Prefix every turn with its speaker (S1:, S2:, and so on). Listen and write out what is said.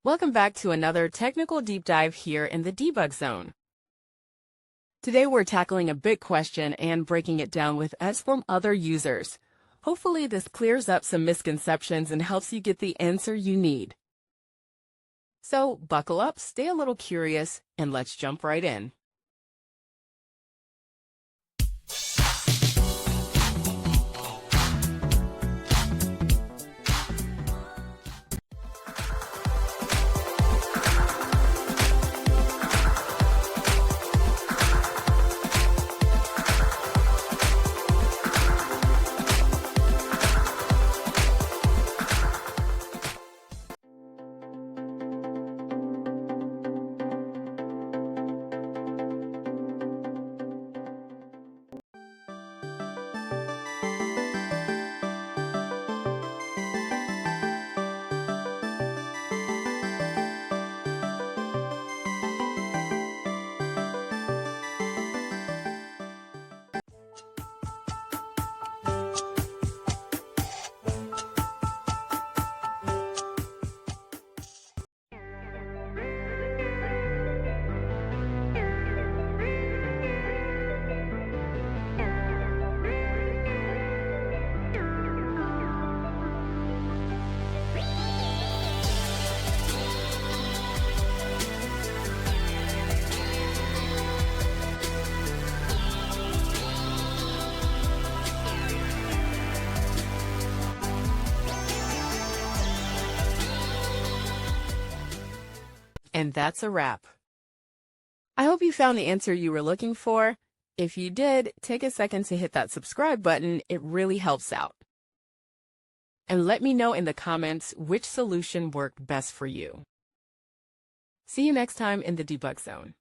S1: Welcome back to another technical deep dive here in the debug zone. Today we're tackling a big question and breaking it down with us from other users. Hopefully this clears up some misconceptions and helps you get the answer you need. So buckle up, stay a little curious, and let's jump right in. And that's a wrap. I hope you found the answer you were looking for. If you did, take a second to hit that subscribe button. It really helps out. And let me know in the comments which solution worked best for you. See you next time in the debug zone.